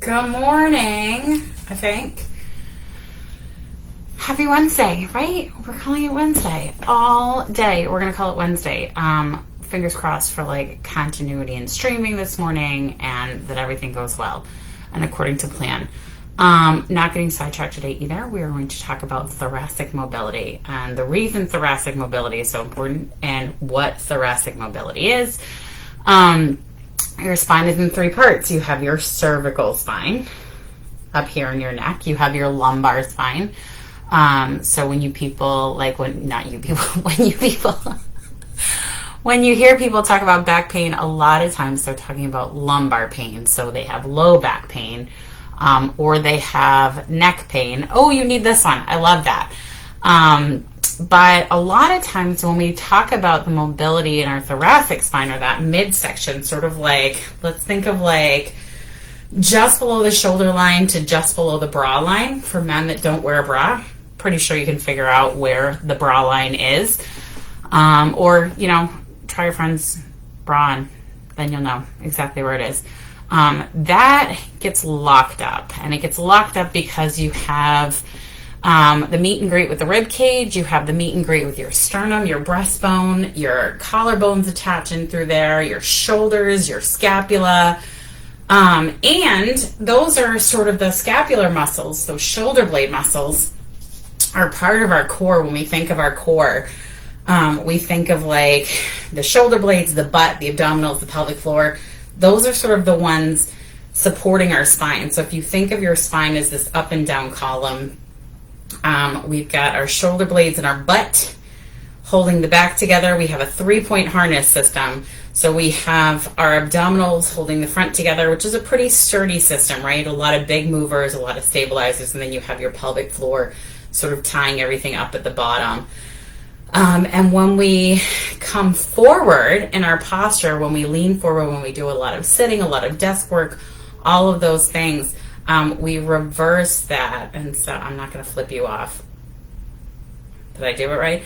Good morning, I think. Happy Wednesday, right? We're calling it Wednesday. All day, we're going to call it Wednesday. Fingers crossed for like continuity and streaming this morning and that everything goes well and according to plan. Not getting sidetracked today either. We are going to talk about thoracic mobility and the reason thoracic mobility is so important and what thoracic mobility is. Your spine is in three parts. You have your cervical spine up here in your neck. You have your lumbar spine. So when you people, when you hear people talk about back pain, a lot of times they're talking about lumbar pain. So they have low back pain, or they have neck pain. Oh, you need this one. I love that. But a lot of times when we talk about the mobility in our thoracic spine or that midsection, sort of like, let's think of like just below the shoulder line to just below the bra line for men that don't wear a bra. Pretty sure you can figure out where the bra line is. Or, try your friend's bra on, then you'll know exactly where it is. That gets locked up, and it gets locked up because you have the meet and greet with the rib cage, you have the meet and greet with your sternum, your breastbone, your collarbones attaching through there, your shoulders, your scapula, and those are sort of the scapular muscles, those shoulder blade muscles are part of our core. When we think of our core, we think of like the shoulder blades, the butt, the abdominals, the pelvic floor. Those are sort of the ones supporting our spine. So if you think of your spine as this up and down column, we've got our shoulder blades and our butt holding the back together. We have a 3-point harness system. So we have our abdominals holding the front together, which is a pretty sturdy system, right? A lot of big movers, a lot of stabilizers, and then you have your pelvic floor sort of tying everything up at the bottom. And when we come forward in our posture, when we lean forward, when we do a lot of sitting, a lot of desk work, all of those things, we reverse that. And so I'm not going to flip you off. Did I do it right?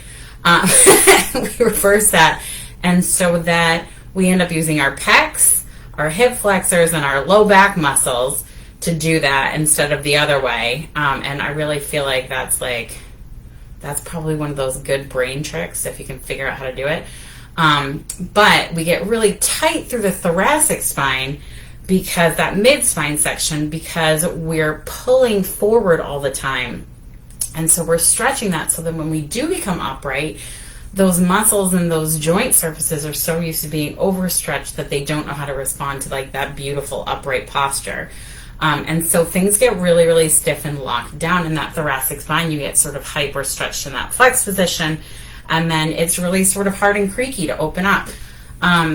We reverse that. And so that we end up using our pecs, our hip flexors, and our low back muscles to do that instead of the other way. And I really feel like that's probably one of those good brain tricks if you can figure out how to do it. But we get really tight through the thoracic spine because that mid-spine section, because we're pulling forward all the time. And so we're stretching that so that when we do become upright, those muscles and those joint surfaces are so used to being overstretched that they don't know how to respond to like that beautiful upright posture. And so things get really, really stiff and locked down in that thoracic spine. You get sort of hyper stretched in that flex position, and then it's really sort of hard and creaky to open up.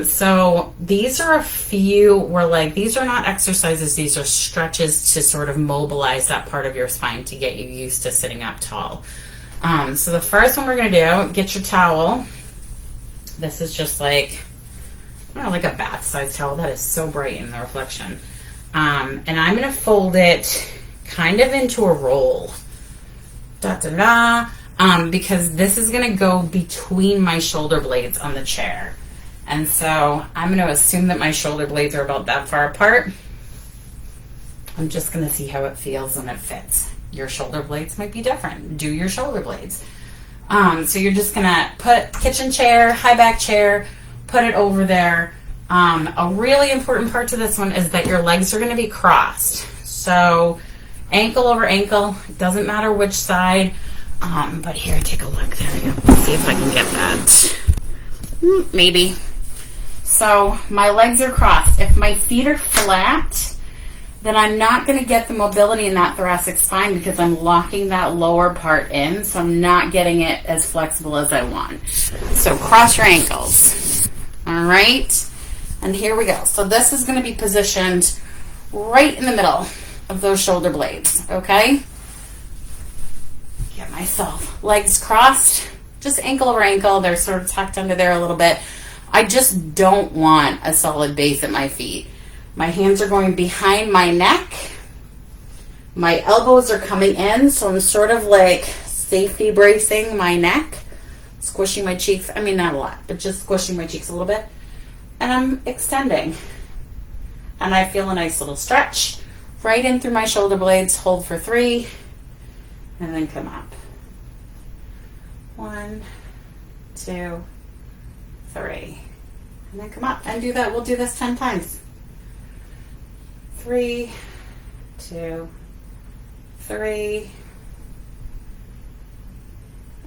So these are a few, these are not exercises, these are stretches to sort of mobilize that part of your spine to get you used to sitting up tall. So the first one we're going to do, get your towel. This is just like a bath size towel. That is so bright in the reflection. And I'm going to fold it kind of into a roll. Because this is going to go between my shoulder blades on the chair. And so I'm going to assume that my shoulder blades are about that far apart. I'm just going to see how it feels and it fits. Your shoulder blades might be different. Do your shoulder blades. So you're just going to put kitchen chair, high back chair, put it over there. A really important part to this one is that your legs are going to be crossed. So ankle over ankle, doesn't matter which side. But here, take a look. There we go. Let's see if I can get that. Maybe. So my legs are crossed. If my feet are flat, then I'm not going to get the mobility in that thoracic spine because I'm locking that lower part in. So I'm not getting it as flexible as I want. So cross your ankles. All right. And here we go. So this is going to be positioned right in the middle of those shoulder blades, okay? Get myself legs crossed, just ankle over ankle. They're sort of tucked under there a little bit. I just don't want a solid base at my feet. My hands are going behind my neck. My elbows are coming in, so I'm sort of like safety bracing my neck, squishing my cheeks. I mean, not a lot, but just squishing my cheeks a little bit. And I'm extending. And I feel a nice little stretch right in through my shoulder blades, hold for 3, and then come up. 1, 2, 3. And then come up and do that. We'll do this 10 times. 3, 2, 3.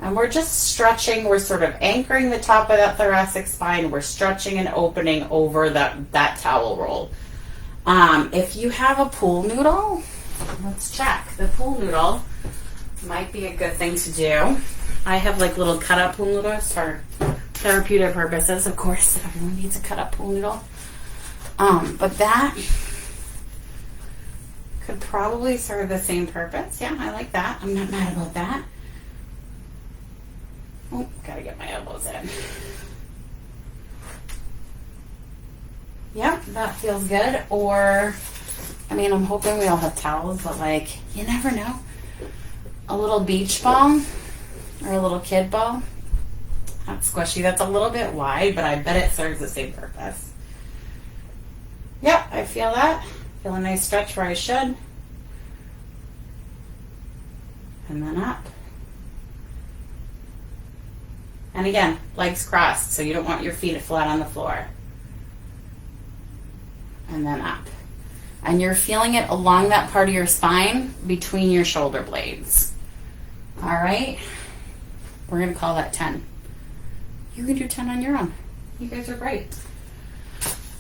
And we're just stretching. We're sort of anchoring the top of that thoracic spine. We're stretching and opening over that towel roll. If you have a pool noodle, let's check. The pool noodle might be a good thing to do. I have like little cut up pool noodles for therapeutic purposes. Of course, everyone needs a cut up pool noodle. But that could probably serve the same purpose. Yeah, I like that. I'm not mad about that. Oh, gotta get my elbows in. Yep, that feels good. Or, I mean, I'm hoping we all have towels, but like, you never know. A little beach ball or a little kid ball. That's squishy. That's a little bit wide, but I bet it serves the same purpose. Yep, I feel that. Feel a nice stretch where I should. And then up. And again, legs crossed, so you don't want your feet flat on the floor. And then up. And you're feeling it along that part of your spine between your shoulder blades. All right? We're going to call that 10. You can do 10 on your own. You guys are great.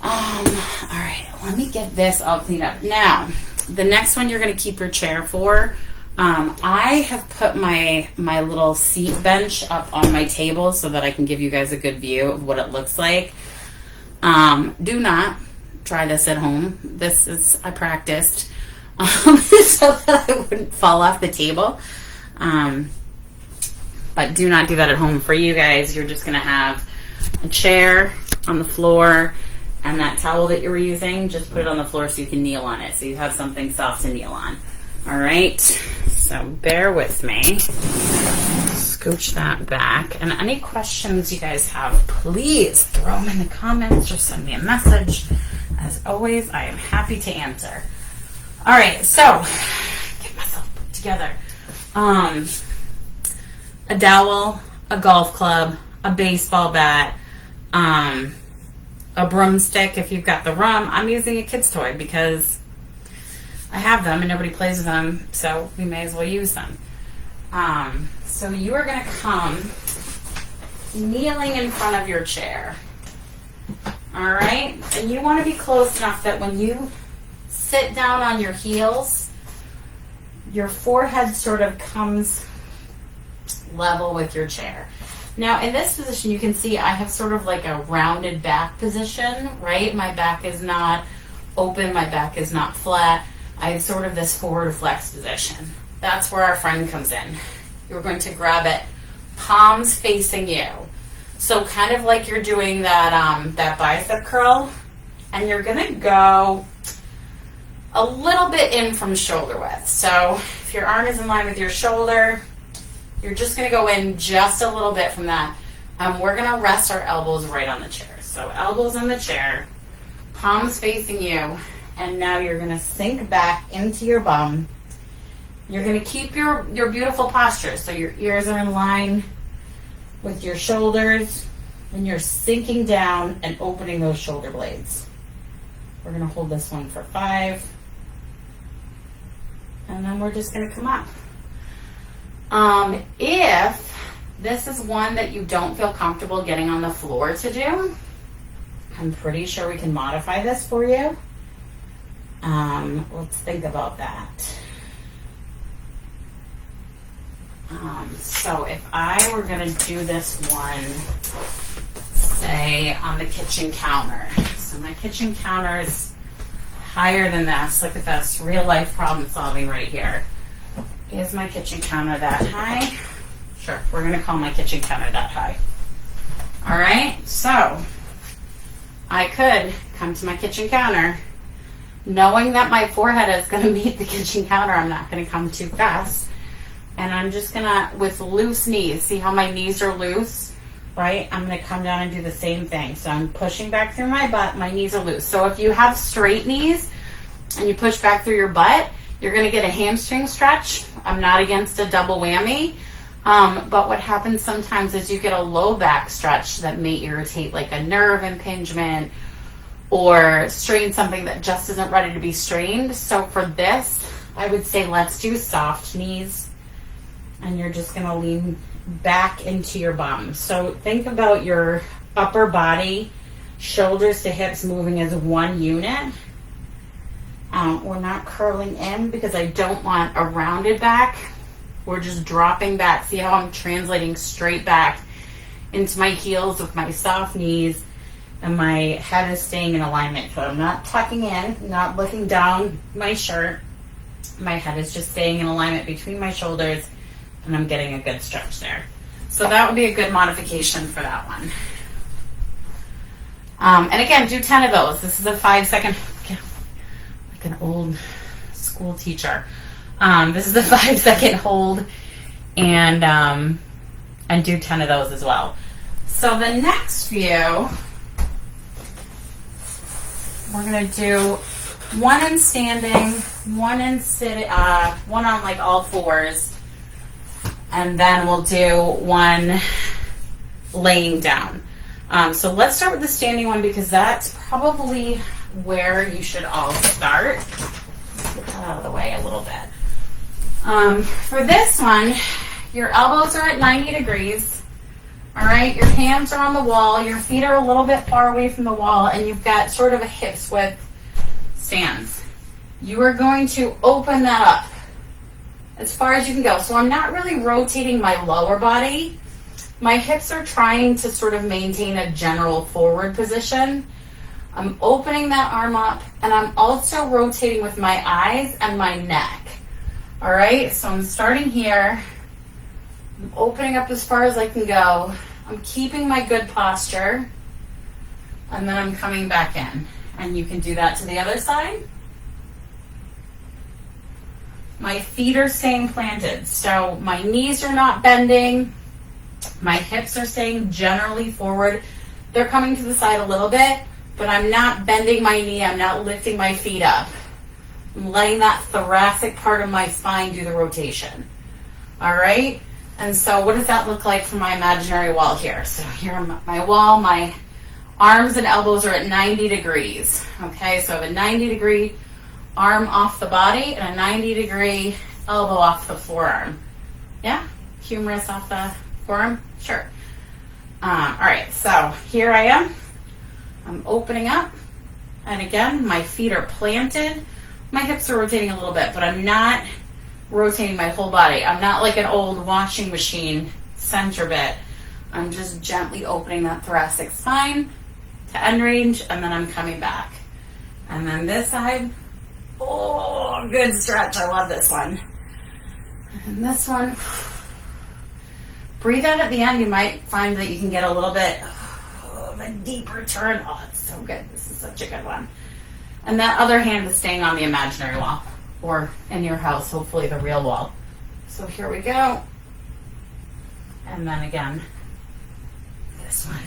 All right, let me get this all cleaned up. Now, the next one you're going to keep your chair for. I have put my little seat bench up on my table so that I can give you guys a good view of what it looks like. Do not try this at home. I practiced so that I wouldn't fall off the table. But do not do that at home. For you guys, you're just going to have a chair on the floor, and that towel that you were using, just put it on the floor so you can kneel on it, so you have something soft to kneel on. All right, so bear with me. Scooch that back. And any questions you guys have, please throw them in the comments or send me a message. As always, I am happy to answer. All right, so get myself put together. A dowel, a golf club, a baseball bat, a broomstick if you've got the room. I'm using a kid's toy because I have them and nobody plays with them, so we may as well use them. So you are going to come kneeling in front of your chair. All right? And you want to be close enough that when you sit down on your heels, your forehead sort of comes level with your chair. Now, in this position, you can see I have sort of like a rounded back position, right? My back is not open. My back is not flat. I have sort of this forward flex position. That's where our friend comes in. You're going to grab it, palms facing you. So kind of like you're doing that bicep curl, and you're going to go a little bit in from shoulder width. So if your arm is in line with your shoulder, you're just going to go in just a little bit from that. We're going to rest our elbows right on the chair. So elbows on the chair, palms facing you, and now you're going to sink back into your bum. You're going to keep your beautiful posture. So your ears are in line with your shoulders, and you're sinking down and opening those shoulder blades. We're going to hold this one for 5. And then we're just going to come up. If this is one that you don't feel comfortable getting on the floor to do, I'm pretty sure we can modify this for you. Let's think about that. So if I were going to do this one, say, on the kitchen counter. So my kitchen counter is higher than this. Look at this, real life problem solving right here. Is my kitchen counter that high? Sure, we're going to call my kitchen counter that high. All right, so I could come to my kitchen counter knowing that my forehead is going to meet the kitchen counter. I'm not going to come too fast. And I'm just going to, with loose knees, see how my knees are loose, right? I'm going to come down and do the same thing. So I'm pushing back through my butt. My knees are loose. So if you have straight knees, and you push back through your butt, you're going to get a hamstring stretch. I'm not against a double whammy. But what happens sometimes is you get a low back stretch that may irritate like a nerve impingement or strain something that just isn't ready to be strained. So for this, I would say let's do soft knees, and you're just going to lean back into your bum. So think about your upper body, shoulders to hips moving as one unit. We're not curling in because I don't want a rounded back. We're just dropping back. See how I'm translating straight back into my heels with my soft knees, and my head is staying in alignment. So I'm not tucking in, not looking down my shirt. My head is just staying in alignment between my shoulders, and I'm getting a good stretch there. So that would be a good modification for that one. And again, do 10 of those. This is a 5-second, like an old school teacher. This is a 5-second hold, and do 10 of those as well. So the next few, we're gonna do one in standing, one in sitting, one on like all fours, and then we'll do one laying down. So let's start with the standing one because that's probably where you should all start. Get that out of the way a little bit. For this one, your elbows are at 90 degrees. All right, your hands are on the wall, your feet are a little bit far away from the wall, and you've got sort of a hips width stance. You are going to open that up as far as you can go. So I'm not really rotating my lower body. My hips are trying to sort of maintain a general forward position. I'm opening that arm up, and I'm also rotating with my eyes and my neck. All right, so I'm starting here. I'm opening up as far as I can go. I'm keeping my good posture, and then I'm coming back in. And you can do that to the other side. My feet are staying planted, so my knees are not bending. My hips are staying generally forward. They're coming to the side a little bit, but I'm not bending my knee. I'm not lifting my feet up. I'm letting that thoracic part of my spine do the rotation. All right? And so what does that look like for my imaginary wall here? So here on my wall, my arms and elbows are at 90 degrees. Okay, so I have a 90-degree arm off the body and a 90-degree elbow off the forearm. Yeah? Humerus off the forearm? Sure. All right, so here I am. I'm opening up. And again, my feet are planted. My hips are rotating a little bit, but I'm not rotating my whole body. I'm not like an old washing machine center bit. I'm just gently opening that thoracic spine to end range, and then I'm coming back. And then this side, oh, good stretch. I love this one. And this one, breathe out at the end. You might find that you can get a little bit of a deeper turn. Oh, it's so good. This is such a good one. And that other hand is staying on the imaginary wall, or in your house, hopefully the real wall. So here we go. And then again, this one.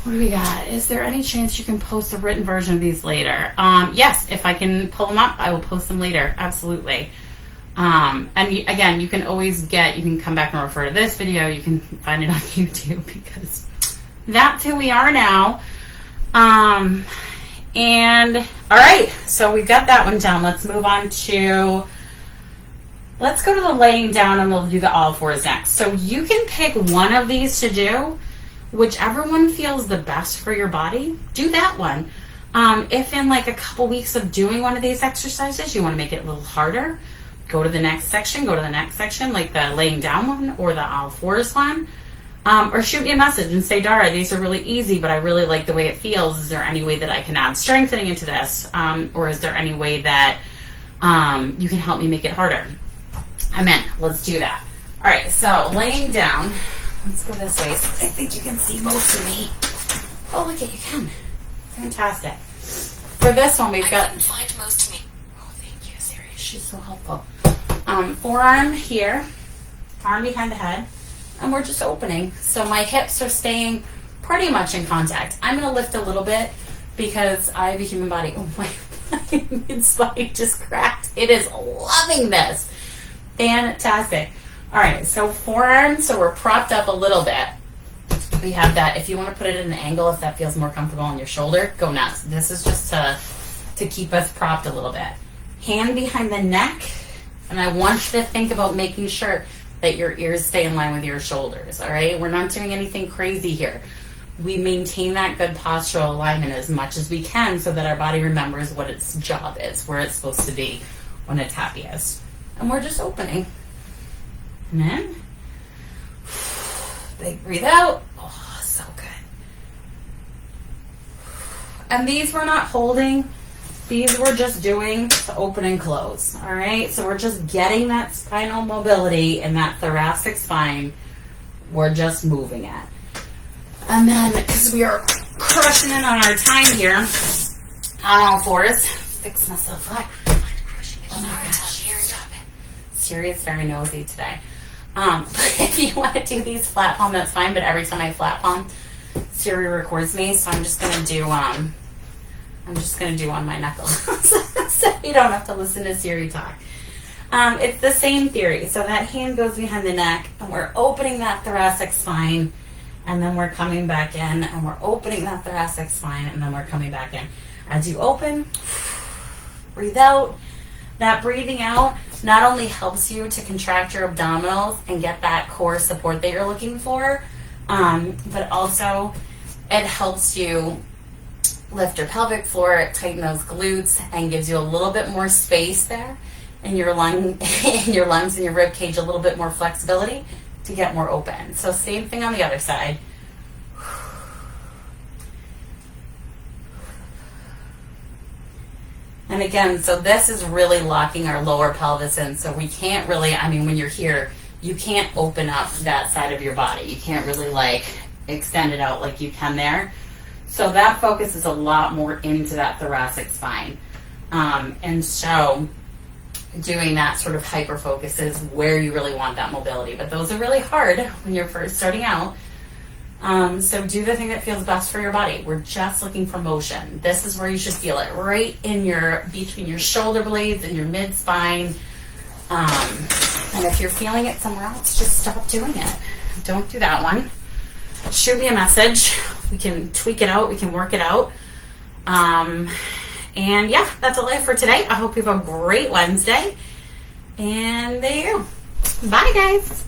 What do we got? Is there any chance you can post a written version of these later? Yes, if I can pull them up, I will post them later. Absolutely. And again, you can always you can come back and refer to this video. You can find it on YouTube because that's who we are now. And all right, so we've got that one down. Let's move on to, let's go to the laying down, and we'll do the all fours next. So you can pick one of these to do, whichever one feels the best for your body. Do that one. If in like a couple weeks of doing one of these exercises, you want to make it a little harder, go to the next section, like the laying down one or the all fours one. Or shoot me a message and say, Dara, these are really easy, but I really like the way it feels. Is there any way that I can add strengthening into this? Or is there any way that you can help me make it harder? I'm in. Let's do that. All right, so laying down. Let's go this way so I think you can see most of me. Oh, look at you can. Fantastic. For this one, we've got... I couldn't find most of me. Oh, thank you, Siri. She's so helpful. Forearm here, arm behind the head. And we're just opening. So my hips are staying pretty much in contact. I'm going to lift a little bit because I have a human body. Oh, my Mid-spine just cracked. It is loving this. Fantastic. All right, so forearms, so we're propped up a little bit. We have that. If you want to put it at an angle, if that feels more comfortable on your shoulder, go nuts. This is just to keep us propped a little bit. Hand behind the neck, and I want you to think about making sure that your ears stay in line with your shoulders, all right? We're not doing anything crazy here. We maintain that good postural alignment as much as we can so that our body remembers what its job is, where it's supposed to be when it's happiest. And we're just opening. And then, big breathe out. Oh, so good. And these we're not holding. These we're just doing to open and close, all right? So we're just getting that spinal mobility and that thoracic spine. We're just moving it. And then, because we are crushing in on our time here, on all fours, fix myself up. Oh my gosh, stop it. Siri's very nosy today. If you want to do these flat palm, that's fine, but every time I flat palm, Siri records me, so I'm just going to do on my knuckles so you don't have to listen to Siri talk. It's the same theory. So that hand goes behind the neck, and we're opening that thoracic spine, and then we're coming back in, and we're opening that thoracic spine, and then we're coming back in. As you open, breathe out. That breathing out not only helps you to contract your abdominals and get that core support that you're looking for, but also it helps you lift your pelvic floor, tighten those glutes, and gives you a little bit more space there in your lungs and your rib cage, a little bit more flexibility to get more open. So same thing on the other side. And again, so this is really locking our lower pelvis in. So we can't really, when you're here, you can't open up that side of your body. You can't really extend it out like you can there. So that focus is a lot more into that thoracic spine. And so doing that sort of hyper focus is where you really want that mobility. But those are really hard when you're first starting out. So do the thing that feels best for your body. We're just looking for motion. This is where you should feel it, right in between your shoulder blades and your mid spine. And if you're feeling it somewhere else, just stop doing it. Don't do that one. Shoot me a message. We can tweak it out. We can work it out. And yeah, that's all I have for today. I hope you have a great Wednesday. And there you go. Bye, guys.